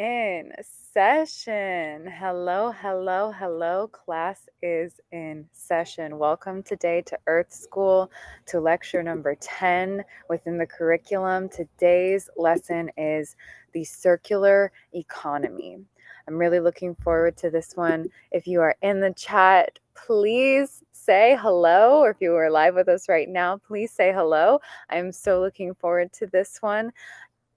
in session. Hello, hello, hello. Class is in session. Welcome today to Earth School, to lecture number 10 within the curriculum. Today's lesson is the circular economy. I'm really looking forward to this one. If you are in the chat, please say hello. Or if you are live with us right now, please say hello. I'm so looking forward to this one.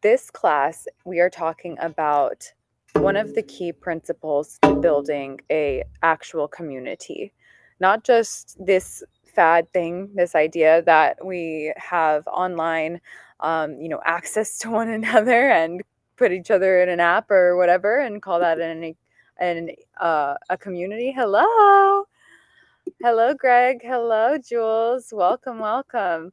This class, we are talking about one of the key principles to building a actual community, not just this fad thing, this idea that we have online, access to one another and put each other in an app or whatever and call that a community. Hello, Greg. Hello, Jules. Welcome.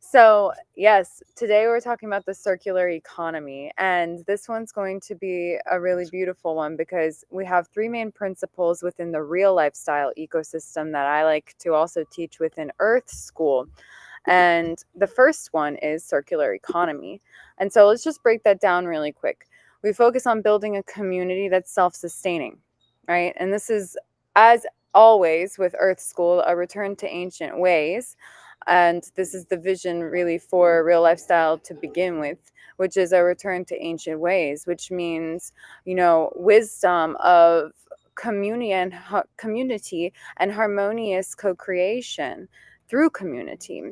So, yes, today we're talking about the circular economy, and this one's going to be a really beautiful one because we have three main principles within the real lifestyle ecosystem that I like to also teach within Earth School. And the first one is circular economy. And so let's just break that down really quick. We focus on building a community that's self-sustaining, right? And this is, as always with Earth School, a return to ancient ways. And this is the vision really for real lifestyle to begin with, which is a return to ancient ways, which means, wisdom of community and harmonious co-creation through community.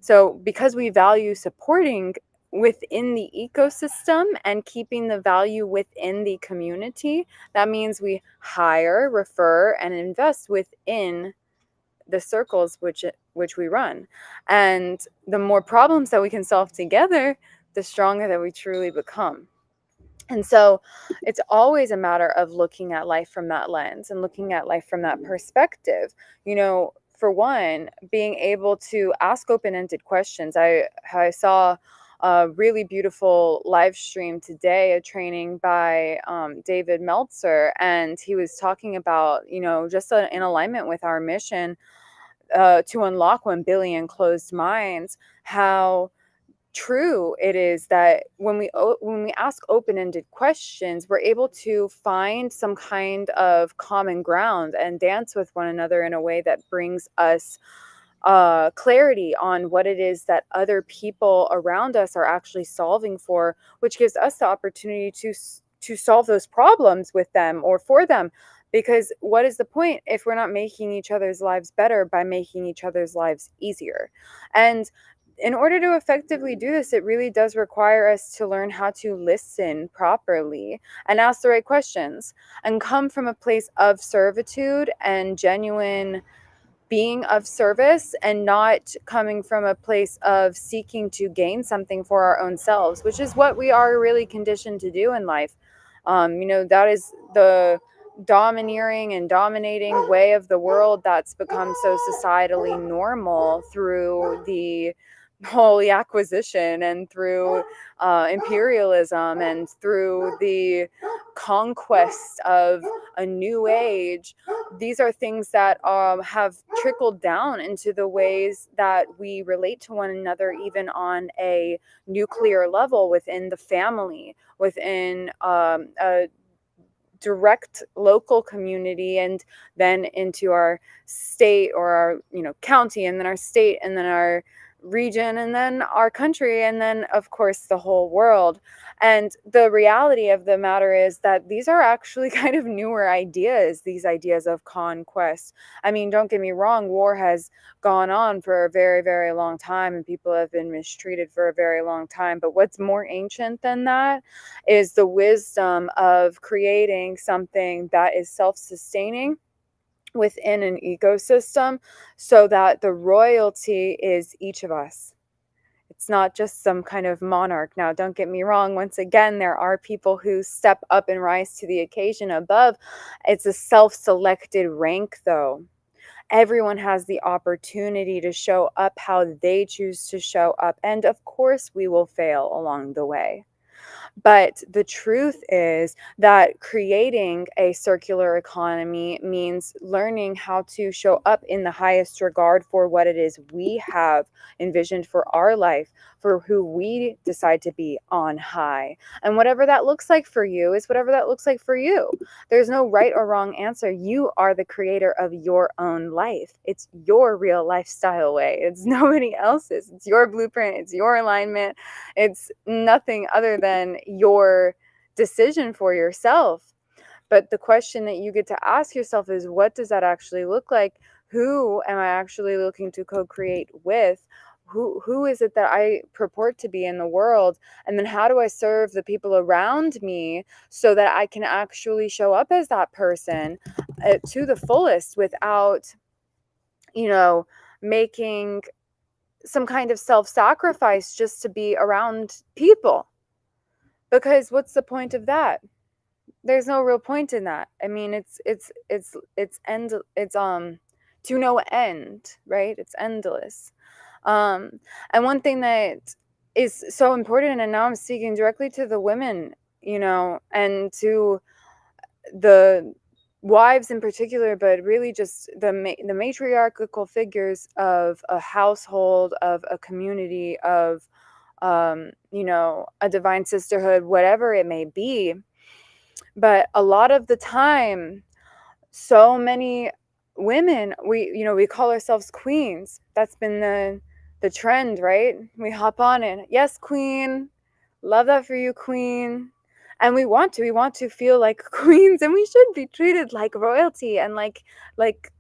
So because we value supporting within the ecosystem and keeping the value within the community, that means we hire, refer, and invest within the circles which we run. And the more problems that we can solve together, the stronger that we truly become. And so it's always a matter of looking at life from that lens and looking at life from that perspective. For one, being able to ask open-ended questions. I saw a really beautiful live stream today, a training by David Meltzer, and he was talking about, just in alignment with our mission to unlock 1 billion closed minds, how true it is that when we ask open-ended questions, we're able to find some kind of common ground and dance with one another in a way that brings us clarity on what it is that other people around us are actually solving for, which gives us the opportunity to solve those problems with them or for them. Because what is the point if we're not making each other's lives better by making each other's lives easier? And in order to effectively do this, it really does require us to learn how to listen properly and ask the right questions and come from a place of servitude and genuine being of service, and not coming from a place of seeking to gain something for our own selves, which is what we are really conditioned to do in life. That is the domineering and dominating way of the world that's become so societally normal through the whole acquisition and through imperialism and through the conquest of a new age. These are things that have trickled down into the ways that we relate to one another, even on a nuclear level within the family, within a direct local community, and then into our state or our county, and then our state, and then our region, and then our country, and then of course the whole world. And the reality of the matter is that these are actually kind of newer ideas, these ideas of conquest. I mean, don't get me wrong, war has gone on for a very, very long time, and people have been mistreated for a very long time. But what's more ancient than that is the wisdom of creating something that is self-sustaining within an ecosystem, so that the royalty is each of us. It's not just some kind of monarch. Now, don't get me wrong. Once again, there are people who step up and rise to the occasion above. It's a self-selected rank, though. Everyone has the opportunity to show up how they choose to show up. And of course, we will fail along the way. But the truth is that creating a circular economy means learning how to show up in the highest regard for what it is we have envisioned for our life, for who we decide to be on high. And whatever that looks like for you is whatever that looks like for you. There's no right or wrong answer. You are the creator of your own life. It's your real lifestyle way. It's nobody else's. It's your blueprint. It's your alignment. It's nothing other than your decision for yourself. But the question that you get to ask yourself is, what does that actually look like? Who am I actually looking to co-create with? Who is it that I purport to be in the world? And then how do I serve the people around me so that I can actually show up as that person to the fullest without, making some kind of self-sacrifice just to be around people? Because what's the point of that? There's no real point in that. I mean, it's to no end, right? It's endless. And one thing that is so important, and now I'm speaking directly to the women, and to the wives in particular, but really just the matriarchal figures of a household, of a community, of a divine sisterhood, whatever it may be. But a lot of the time, so many women, we call ourselves queens. That's been the trend, right? We hop on it. Yes, queen. Love that for you, queen. And we want to feel like queens, and we should be treated like royalty and like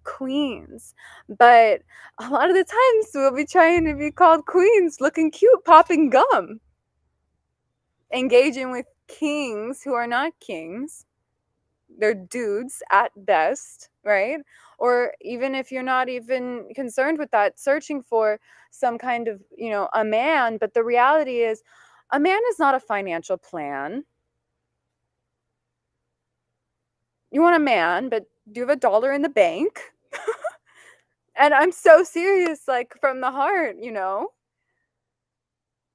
queens. But a lot of the times we'll be trying to be called queens, looking cute, popping gum, engaging with kings who are not kings. They're dudes at best, right? Or even if you're not even concerned with that, searching for some kind of, a man. But the reality is, a man is not a financial plan. You want a man, but do you have $1 in the bank? And I'm so serious, like from the heart,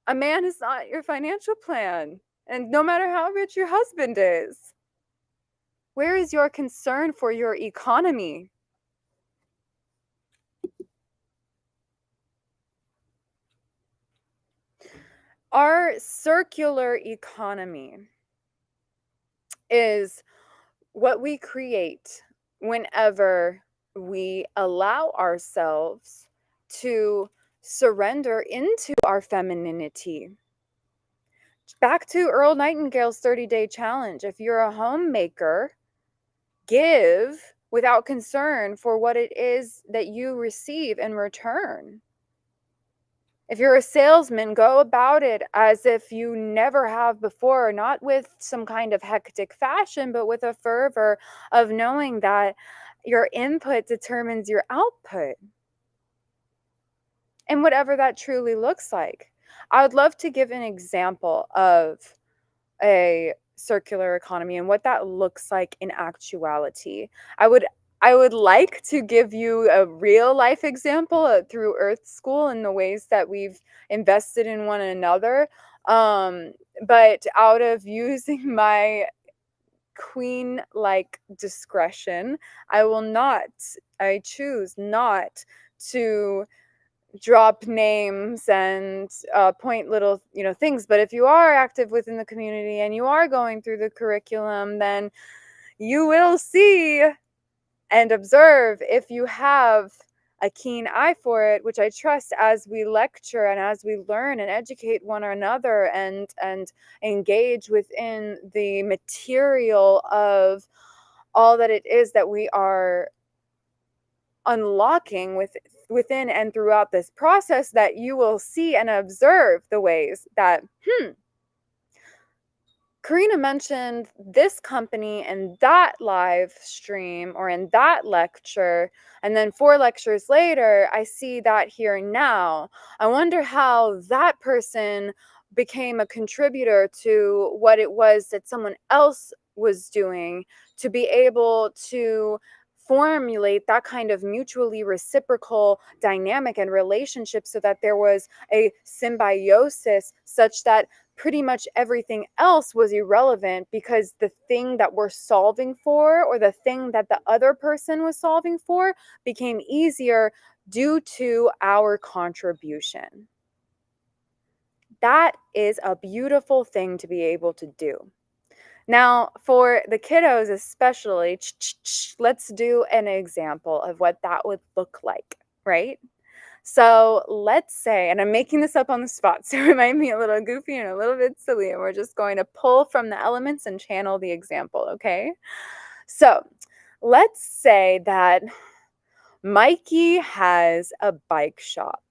a man is not your financial plan. And no matter how rich your husband is, where is your concern for your economy? Our circular economy is what we create whenever we allow ourselves to surrender into our femininity. Back to Earl Nightingale's 30-day challenge. If you're a homemaker, give without concern for what it is that you receive in return. If you're a salesman, go about it as if you never have before, not with some kind of hectic fashion, but with a fervor of knowing that your input determines your output. And whatever that truly looks like. I would love to give an example of a circular economy and what that looks like in actuality. I would like to give you a real life example through Earth School and the ways that we've invested in one another. But out of using my queen like discretion, I choose not to drop names and point little things. But if you are active within the community and you are going through the curriculum, then you will see and observe, if you have a keen eye for it, which I trust, as we lecture and as we learn and educate one another and engage within the material of all that it is that we are unlocking within and throughout this process, that you will see and observe the ways that Karina mentioned this company in that live stream or in that lecture, and then 4 lectures later, I see that here now. I wonder how that person became a contributor to what it was that someone else was doing to be able to formulate that kind of mutually reciprocal dynamic and relationship, so that there was a symbiosis such that pretty much everything else was irrelevant because the thing that we're solving for, or the thing that the other person was solving for, became easier due to our contribution. That is a beautiful thing to be able to do. Now, for the kiddos especially, let's do an example of what that would look like, right? So let's say, and I'm making this up on the spot, so it might be a little goofy and a little bit silly, and we're just going to pull from the elements and channel the example, okay? So let's say that Mikey has a bike shop,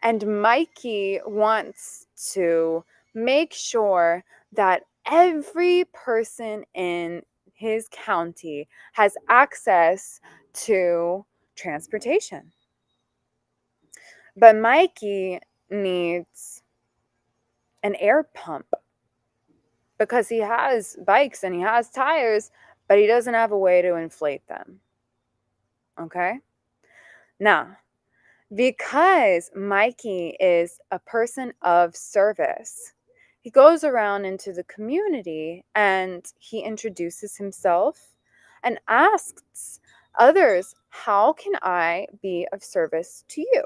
and Mikey wants to make sure that every person in his county has access to transportation. But Mikey needs an air pump because he has bikes and he has tires, but he doesn't have a way to inflate them. Okay? Now, because Mikey is a person of service, he goes around into the community and he introduces himself and asks others, how can I be of service to you?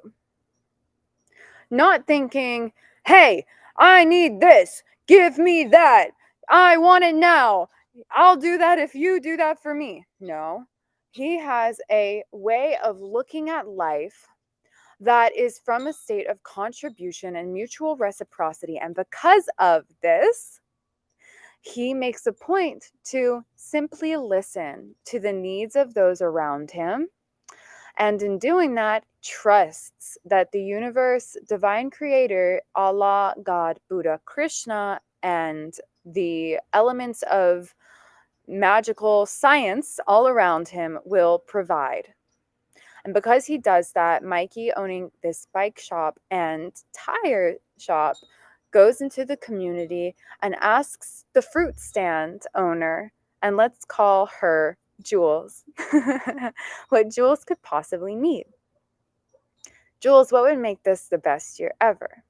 Not thinking, hey, I need this, give me that, I want it now, I'll do that if you do that for me. No, he has a way of looking at life that is from a state of contribution and mutual reciprocity. And because of this, he makes a point to simply listen to the needs of those around him. And in doing that, trusts that the universe, divine creator, Allah, God, Buddha, Krishna, and the elements of magical science all around him will provide. And because he does that, Mikey, owning this bike shop and tire shop, goes into the community and asks the fruit stand owner, and let's call her Jules, what Jules could possibly need. Jules, what would make this the best year ever?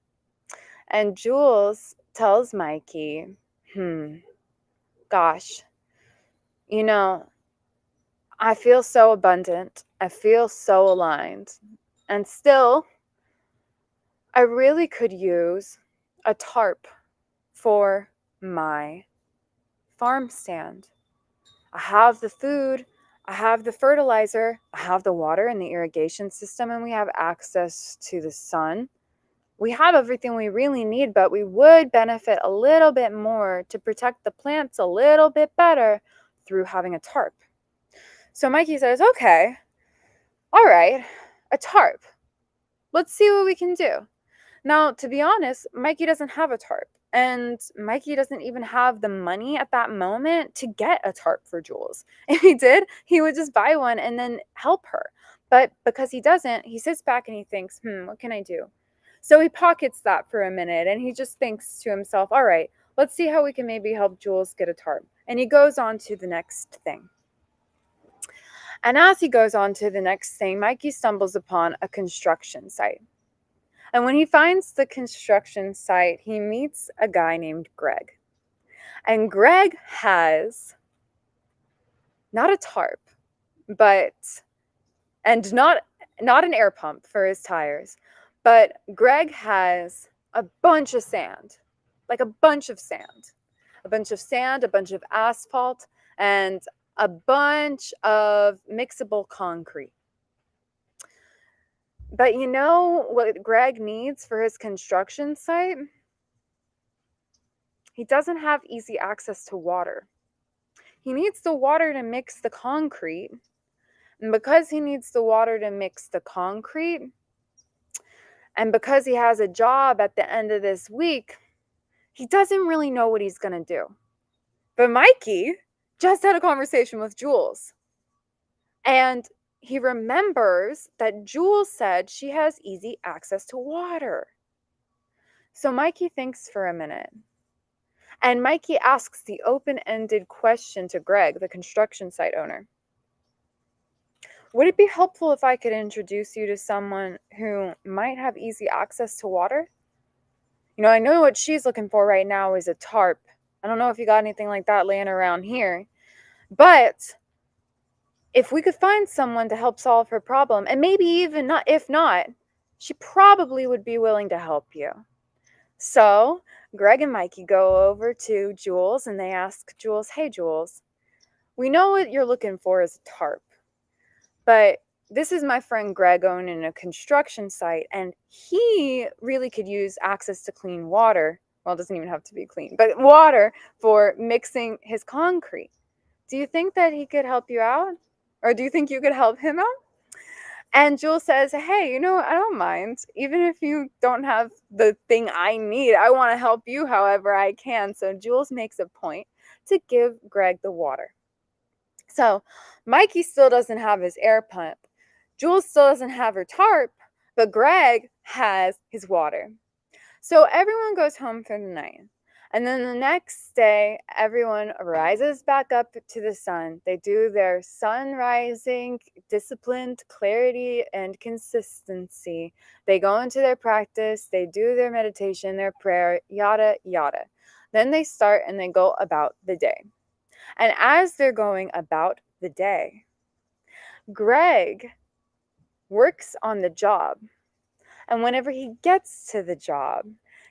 And Jules tells Mikey, gosh, you know, I feel so abundant. I feel so aligned. And still, I really could use a tarp for my farm stand. I have the food, I have the fertilizer, I have the water and the irrigation system, and we have access to the sun. We have everything we really need, but we would benefit a little bit more to protect the plants a little bit better through having a tarp. So Mikey says, okay, all right, a tarp. Let's see what we can do. Now, to be honest, Mikey doesn't have a tarp, and Mikey doesn't even have the money at that moment to get a tarp for Jules. If he did, he would just buy one and then help her. But because he doesn't, he sits back and he thinks, what can I do? So he pockets that for a minute and he just thinks to himself, all right, let's see how we can maybe help Jules get a tarp. And he goes on to the next thing. And as he goes on to the next thing, Mikey stumbles upon a construction site. And when he finds the construction site, he meets a guy named Greg. And Greg has not a tarp, and not an air pump for his tires, but Greg has a bunch of sand, like a bunch of sand, a bunch of asphalt, and a bunch of mixable concrete. But you know what Greg needs for his construction site? He doesn't have easy access to water. He needs the water to mix the concrete. And because he needs the water to mix the concrete, and because he has a job at the end of this week, he doesn't really know what he's going to do. But Mikey just had a conversation with Jules. And he remembers that Jules said she has easy access to water. So Mikey thinks for a minute. And Mikey asks the open-ended question to Greg, the construction site owner. Would it be helpful if I could introduce you to someone who might have easy access to water? I know what she's looking for right now is a tarp. I don't know if you got anything like that laying around here. But if we could find someone to help solve her problem, and maybe even not, if not, she probably would be willing to help you. So Greg and Mikey go over to Jules and they ask Jules, hey, Jules, we know what you're looking for is a tarp, but this is my friend Greg owning a construction site, and he really could use access to clean water. Well, it doesn't even have to be clean, but water for mixing his concrete. Do you think that he could help you out? Or do you think you could help him out? And Jules says, hey, I don't mind. Even if you don't have the thing I need, I want to help you however I can. So Jules makes a point to give Greg the water. So Mikey still doesn't have his air pump. Jules still doesn't have her tarp, but Greg has his water. So everyone goes home for the night. And then the next day, everyone rises back up to the sun. They do their sun rising, disciplined clarity and consistency. They go into their practice, they do their meditation, their prayer, yada, yada. Then they start and they go about the day. And as they're going about the day, Greg works on the job. And whenever he gets to the job,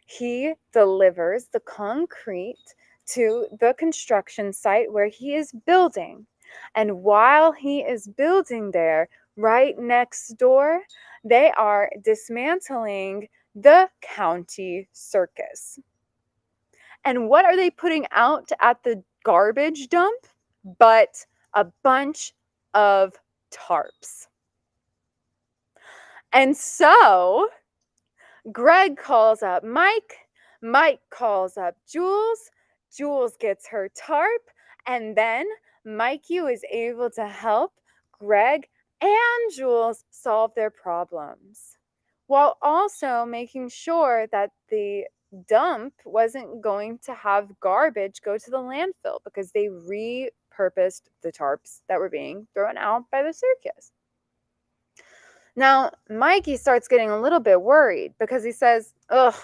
he delivers the concrete to the construction site where he is building. And while he is building there, right next door, they are dismantling the county circus. And what are they putting out at the garbage dump? But a bunch of tarps. And so Greg calls up Mike. Mike calls up Jules. Jules gets her tarp. And then Mikey was able to help Greg and Jules solve their problems, while also making sure that the dump wasn't going to have garbage go to the landfill because they repurposed the tarps that were being thrown out by the circus. Now, Mikey starts getting a little bit worried because he says, ugh,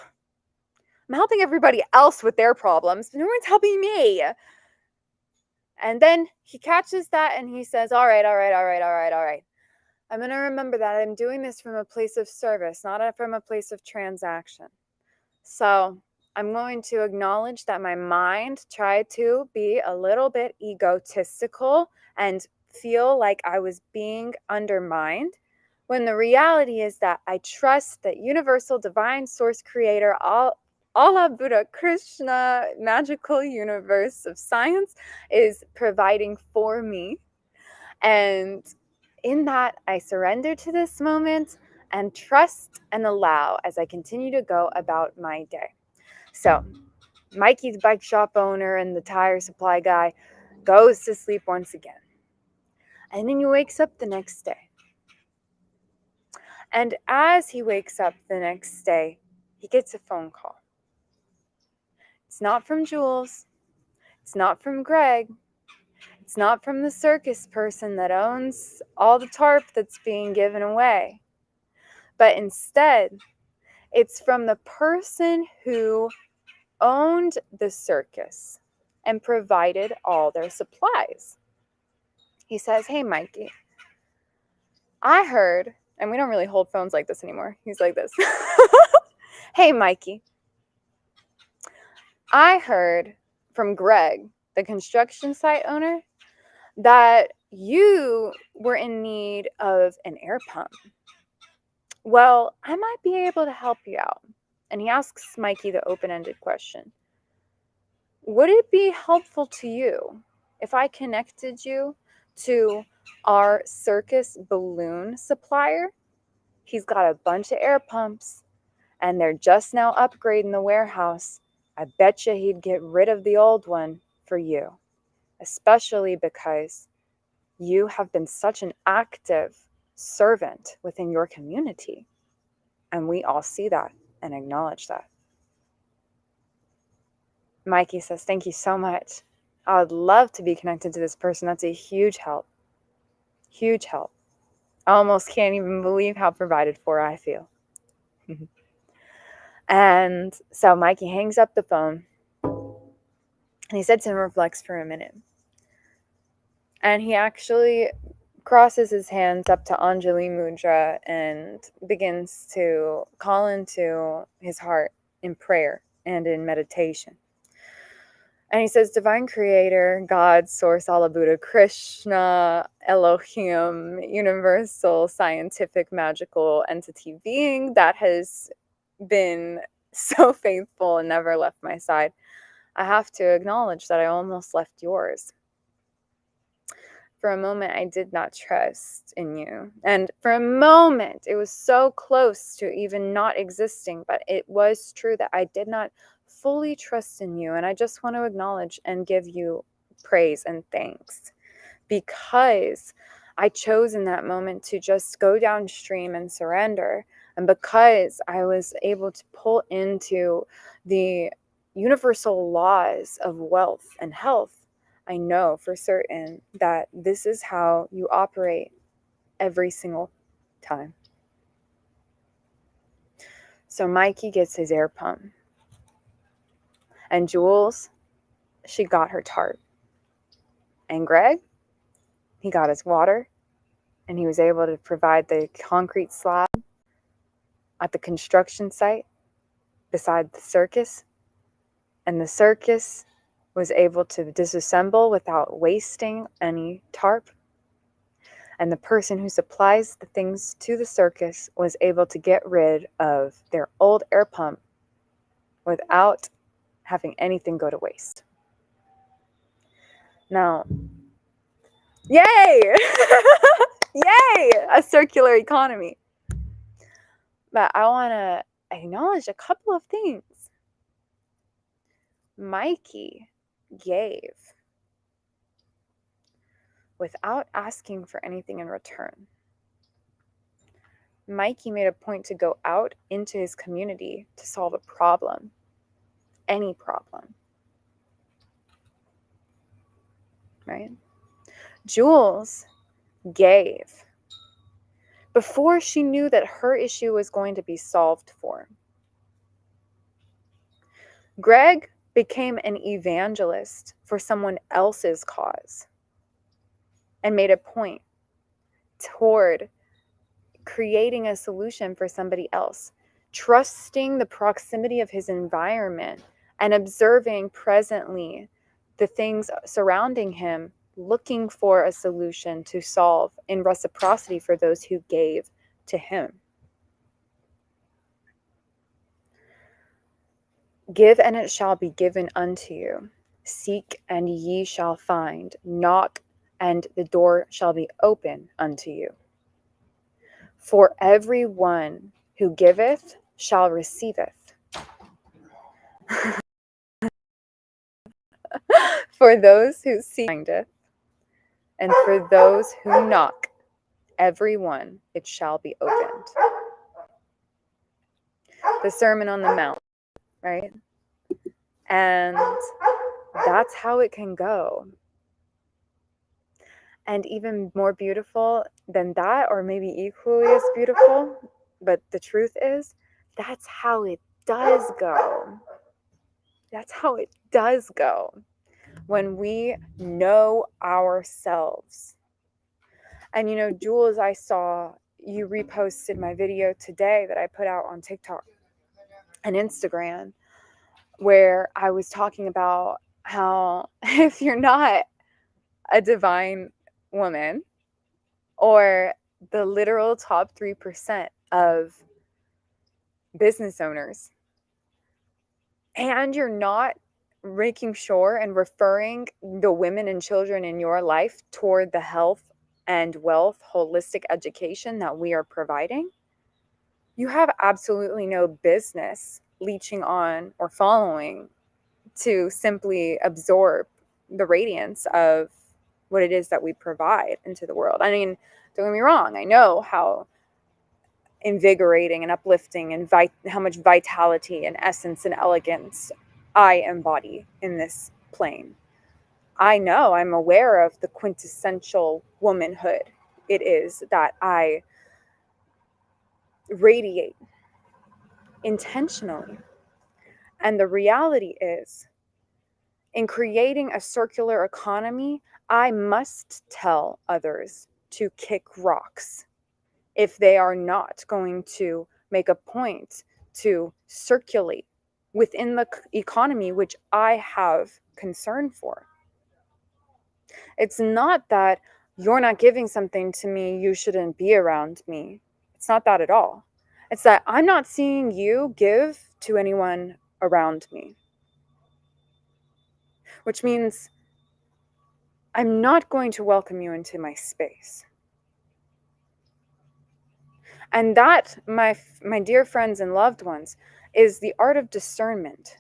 I'm helping everybody else with their problems, but no one's helping me. And then he catches that and he says, all right. I'm going to remember that I'm doing this from a place of service, not from a place of transaction. So I'm going to acknowledge that my mind tried to be a little bit egotistical and feel like I was being undermined, when the reality is that I trust that universal divine source creator, Allah, Buddha, Krishna, magical universe of science is providing for me. And in that, I surrender to this moment and trust and allow as I continue to go about my day. So Mikey's bike shop owner and the tire supply guy goes to sleep once again. And then he wakes up the next day. And as he wakes up the next day, he gets a phone call. It's not from Jules. It's not from Greg. It's not from the circus person that owns all the tarp that's being given away. But instead, it's from the person who owned the circus and provided all their supplies. He says, hey, Mikey, I heard, and we don't really hold phones like this anymore. He's like this. Hey, Mikey, I heard from Greg, the construction site owner, that you were in need of an air pump. Well, I might be able to help you out. And he asks Mikey the open-ended question. Would it be helpful to you if I connected you to our circus balloon supplier? He's got a bunch of air pumps, and they're just now upgrading the warehouse. I bet you he'd get rid of the old one for you, especially because you have been such an active servant within your community. And we all see that and acknowledge that. Mikey says, thank you so much. I would love to be connected to this person. That's a huge help. Huge help. I almost can't even believe how provided for I feel. And so Mikey hangs up the phone and he sits and reflects for a minute. And he actually crosses his hands up to Anjali Mudra and begins to call into his heart in prayer and in meditation. And he says, Divine Creator, God, Source, Allah, Buddha, Krishna, Elohim, universal, scientific, magical entity being that has been so faithful and never left my side. I have to acknowledge that I almost left yours. For a moment, I did not trust in you. And for a moment, it was so close to even not existing, but it was true that I did not fully trust in you. And I just want to acknowledge and give you praise and thanks because I chose in that moment to just go downstream and surrender. And because I was able to pull into the universal laws of wealth and health, I know for certain that this is how you operate every single time. So Mikey gets his air pump. And Jules, she got her tart. And Greg, he got his water. And he was able to provide the concrete slab at the construction site beside the circus. And the circus was able to disassemble without wasting any tarp. And the person who supplies the things to the circus was able to get rid of their old air pump without having anything go to waste. Now, yay! Yay! A circular economy. But I want to acknowledge a couple of things. Mikey gave without asking for anything in return. Mikey made a point to go out into his community to solve a problem, any problem, right? Jules gave before she knew that her issue was going to be solved for. Greg became an evangelist for someone else's cause and made a point toward creating a solution for somebody else, trusting the proximity of his environment and observing presently the things surrounding him, looking for a solution to solve in reciprocity for those who gave to him. Give and it shall be given unto you. Seek and ye shall find. Knock and the door shall be open unto you. For every one who giveth shall receiveth. For those who seek findeth, and for those who knock, every one it shall be opened. The Sermon on the Mount, right? And that's how it can go. And even more beautiful than that, or maybe equally as beautiful, but the truth is, that's how it does go. That's how it does go when we know ourselves. And Jules, I saw you reposted my video today that I put out on TikTok and Instagram, where I was talking about how if you're not a divine woman or the literal top 3% of business owners, and you're not making sure and referring the women and children in your life toward the health and wealth holistic education that we are providing, you have absolutely no business leeching on or following to simply absorb the radiance of what it is that we provide into the world. I mean, don't get me wrong, I know how invigorating and uplifting and how much vitality and essence and elegance I embody in this plane. I know, I'm aware of the quintessential womanhood it is that I radiate. intentionally. And the reality is, in creating a circular economy, I must tell others to kick rocks if they are not going to make a point to circulate within the economy, which I have concern for. It's not that you're not giving something to me, you shouldn't be around me. It's not that at all. It's that I'm not seeing you give to anyone around me, which means I'm not going to welcome you into my space. And that, my dear friends and loved ones, is the art of discernment.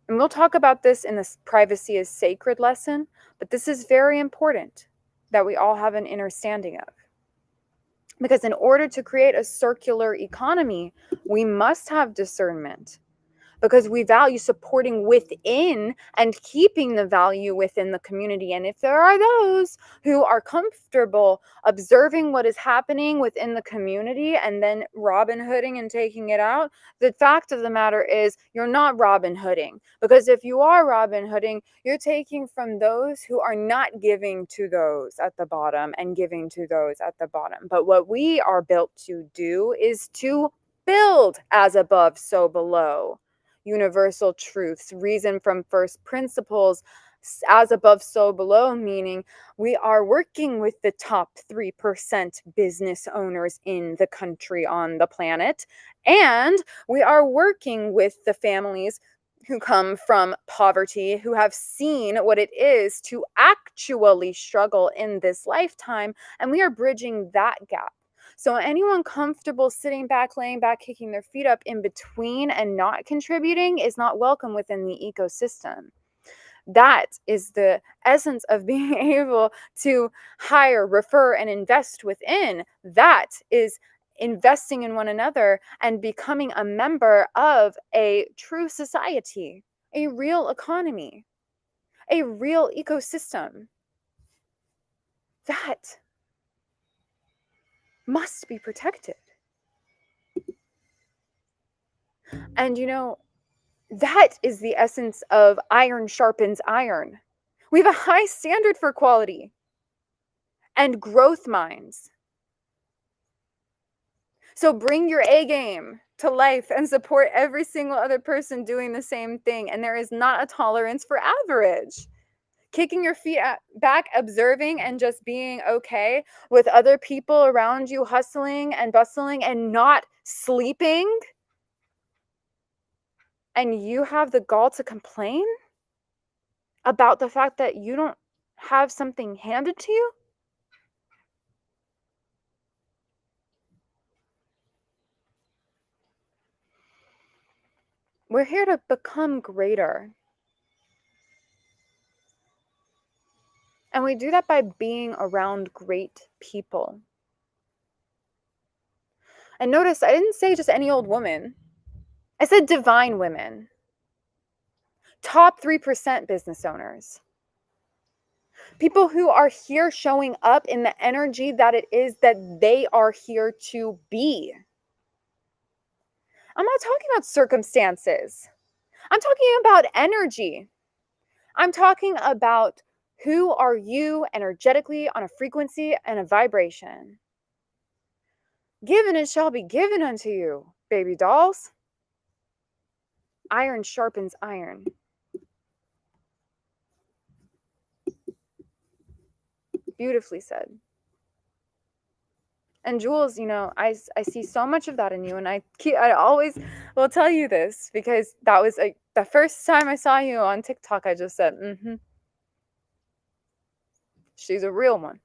And we'll talk about this in this privacy is sacred lesson, but this is very important that we all have an understanding of. Because in order to create a circular economy, we must have discernment. Because we value supporting within and keeping the value within the community. And if there are those who are comfortable observing what is happening within the community and then Robin Hooding and taking it out, the fact of the matter is you're not Robin Hooding. Because if you are Robin Hooding, you're taking from those who are not giving to those at the bottom and giving to those at the bottom. But what we are built to do is to build as above, so below. Universal truths, reason from first principles, as above, so below, meaning we are working with the top 3% business owners in the country on the planet, and we are working with the families who come from poverty, who have seen what it is to actually struggle in this lifetime, and we are bridging that gap. So anyone comfortable sitting back, laying back, kicking their feet up in between and not contributing is not welcome within the ecosystem. That is the essence of being able to hire, refer, and invest within. That is investing in one another and becoming a member of a true society, a real economy, a real ecosystem. That must be protected. And that is the essence of iron sharpens iron. We have a high standard for quality and growth minds. So bring your A game to life and support every single other person doing the same thing. And there is not a tolerance for average. Kicking your feet back, observing, and just being okay with other people around you hustling and bustling and not sleeping. And you have the gall to complain about the fact that you don't have something handed to you? We're here to become greater. And we do that by being around great people. And notice, I didn't say just any old woman. I said divine women. Top 3% business owners. People who are here showing up in the energy that it is that they are here to be. I'm not talking about circumstances. I'm talking about energy. I'm talking about who are you energetically on a frequency and a vibration. Given it shall be given unto you, baby dolls. Iron sharpens iron. Beautifully said. And Jules, I see so much of that in you, and I always will tell you this because that was the first time I saw you on TikTok. I just said, she's a real one.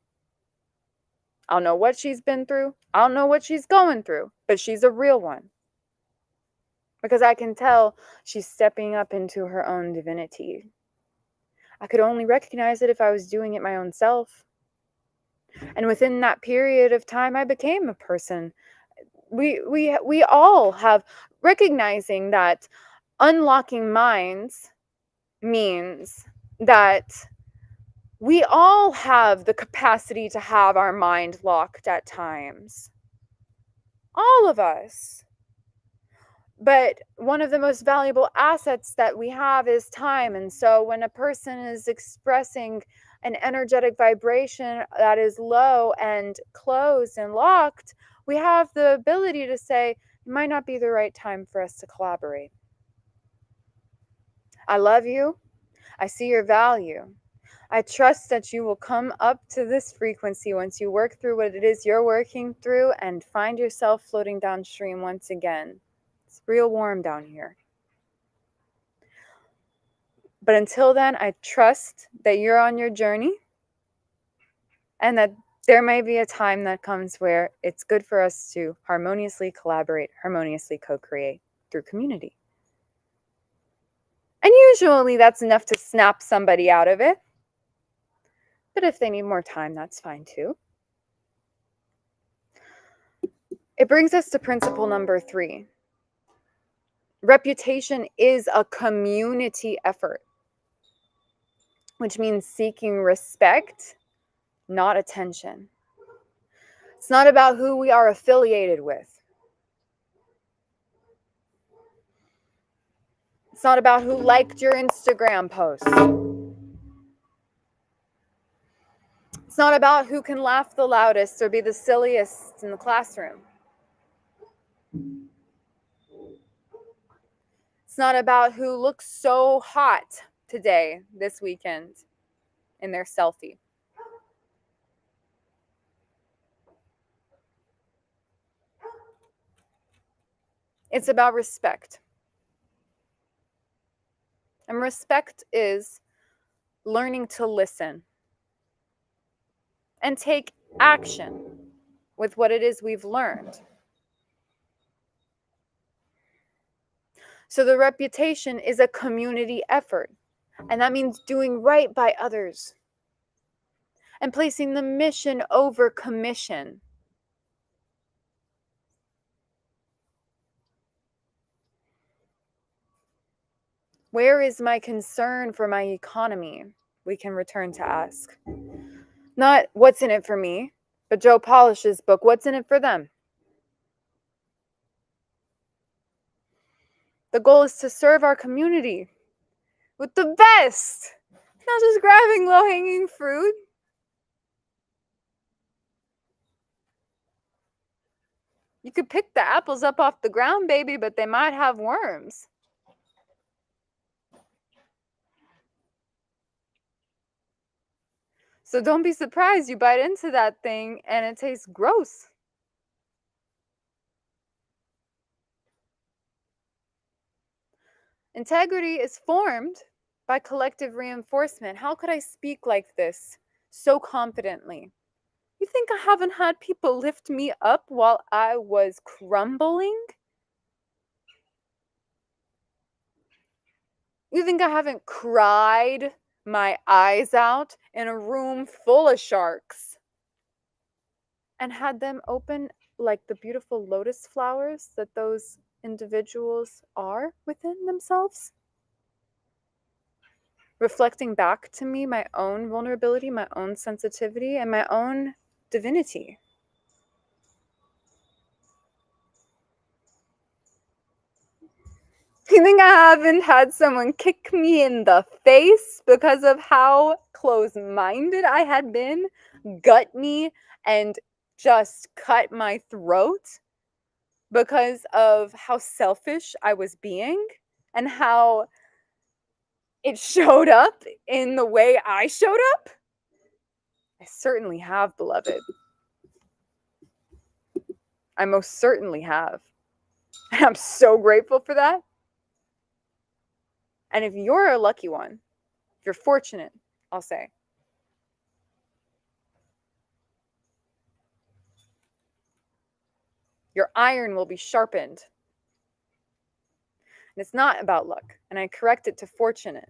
I don't know what she's been through. I don't know what she's going through, but she's a real one. Because I can tell she's stepping up into her own divinity. I could only recognize it if I was doing it my own self. And within that period of time, I became a person. We all have recognizing that unlocking minds means that we all have the capacity to have our mind locked at times. All of us. But one of the most valuable assets that we have is time. And so when a person is expressing an energetic vibration that is low and closed and locked, we have the ability to say, it might not be the right time for us to collaborate. I love you. I see your value. I trust that you will come up to this frequency once you work through what it is you're working through and find yourself floating downstream once again. It's real warm down here. But until then, I trust that you're on your journey and that there may be a time that comes where it's good for us to harmoniously collaborate, harmoniously co-create through community. And usually that's enough to snap somebody out of it. But if they need more time, that's fine too. It brings us to principle number 3. Reputation is a community effort, which means seeking respect, not attention. It's not about who we are affiliated with. It's not about who liked your Instagram post. It's not about who can laugh the loudest or be the silliest in the classroom. It's not about who looks so hot today, this weekend, in their selfie. It's about respect. And respect is learning to listen and take action with what it is we've learned. So the reputation is a community effort, and that means doing right by others and placing the mission over commission. Where is my concern for my economy? We can return to ask. Not what's in it for me, but Joe Polish's book, What's in it for them? The goal is to serve our community with the best, not just grabbing low-hanging fruit. You could pick the apples up off the ground, baby, but they might have worms. So don't be surprised you bite into that thing and it tastes gross. Integrity is formed by collective reinforcement. How could I speak like this so confidently? You think I haven't had people lift me up while I was crumbling? You think I haven't cried my eyes out in a room full of sharks and had them open like the beautiful lotus flowers that those individuals are within themselves? Reflecting back to me my own vulnerability, my own sensitivity, and my own divinity. You think I haven't had someone kick me in the face because of how close-minded I had been, gut me, and just cut my throat because of how selfish I was being and how it showed up in the way I showed up? I certainly have, beloved. I most certainly have. And I'm so grateful for that. And if you're a lucky one, if you're fortunate, I'll say, your iron will be sharpened. And it's not about luck. And I correct it to fortunate.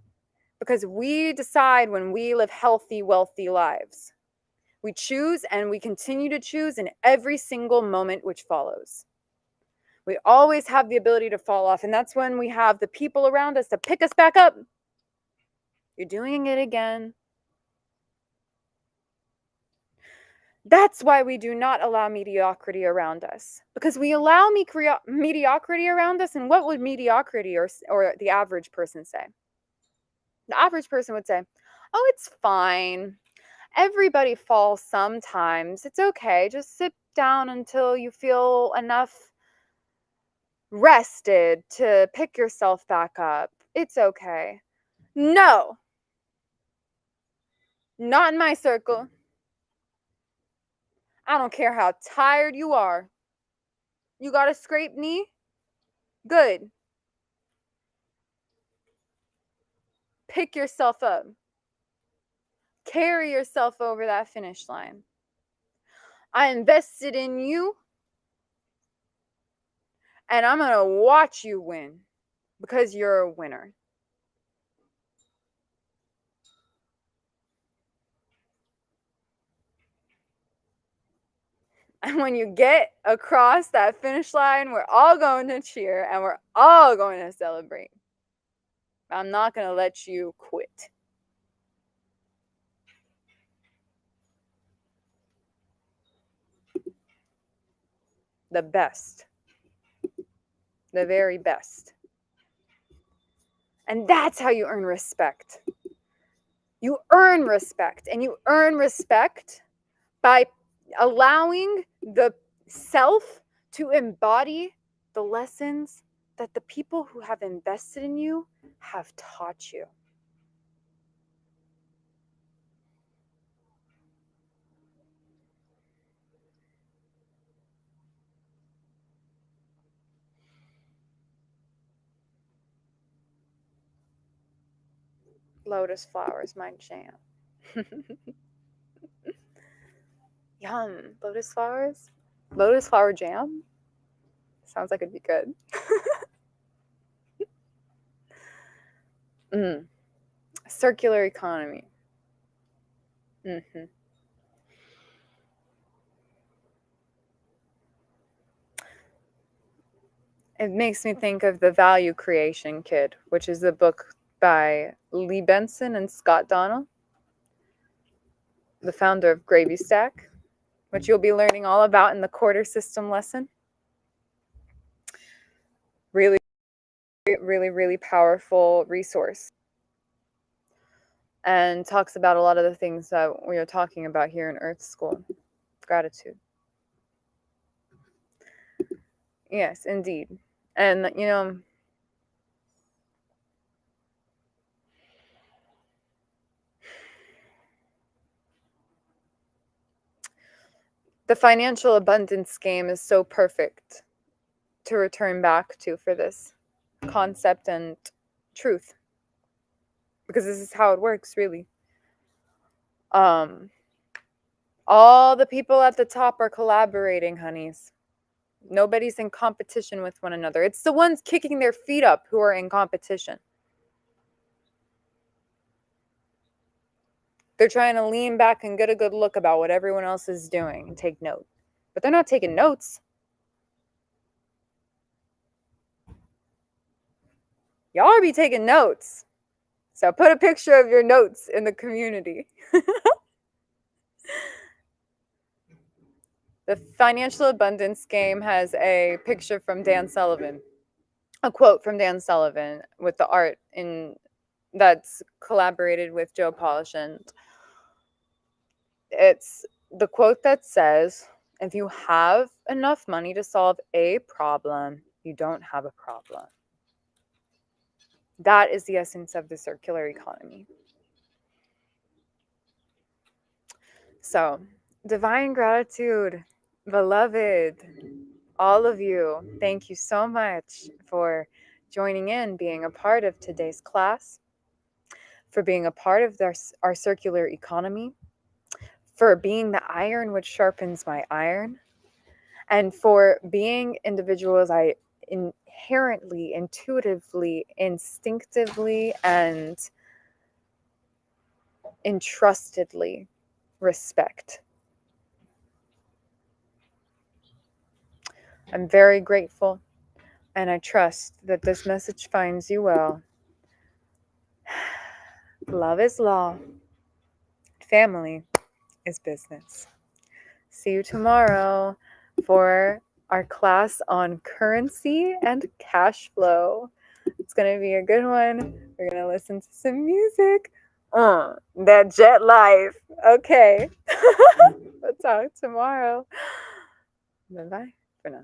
Because we decide when we live healthy, wealthy lives. We choose and we continue to choose in every single moment which follows. We always have the ability to fall off. And that's when we have the people around us to pick us back up. You're doing it again. That's why we do not allow mediocrity around us. Because we allow mediocrity around us, and what would mediocrity or the average person say? The average person would say, oh, it's fine. Everybody falls sometimes. It's okay. Just sit down until you feel enough rested to pick yourself back up. It's okay. No, not in my circle. I don't care how tired you are. You got a scraped knee? Good. Pick yourself up. Carry yourself over that finish line. I invested in you, and I'm going to watch you win because you're a winner. And when you get across that finish line, we're all going to cheer and we're all going to celebrate. I'm not going to let you quit. The best. The very best. And that's how you earn respect. You earn respect, and you earn respect by allowing the self to embody the lessons that the people who have invested in you have taught you. Lotus flowers, my jam. Yum. Lotus flowers? Lotus flower jam? Sounds like it'd be good. Circular economy. It makes me think of The Value Creation Kid, which is a book by Lee Benson and Scott Donnell, the founder of Gravy Stack, which you'll be learning all about in the quarter system lesson. Really, really, really powerful resource. And talks about a lot of the things that we are talking about here in Earth School. Gratitude. Yes, indeed. And, you know, the financial abundance game is so perfect to return back to for this concept and truth, because this is how it works, really. All the people at the top are collaborating, honeys. Nobody's in competition with one another. It's the ones kicking their feet up who are in competition. They're trying to lean back and get a good look about what everyone else is doing and take note. But they're not taking notes. Y'all be taking notes. So put a picture of your notes in the community. The financial abundance game has a picture from Dan Sullivan, a quote from Dan Sullivan with the art in that's collaborated with Joe Polish, and it's the quote that says, if you have enough money to solve a problem, you don't have a problem. That is the essence of the circular economy. So, divine gratitude, beloved, all of you, thank you so much for joining in, being a part of today's class, for being a part of our circular economy, for being the iron which sharpens my iron, and for being individuals I inherently, intuitively, instinctively, and entrustedly respect. I'm very grateful, and I trust that this message finds you well. Love is law. Family is business. see you tomorrow for our class on currency and cash flow. It's going to be a good one. We're going to listen to some music. That jet life. Okay. We'll talk tomorrow. Bye-bye for now.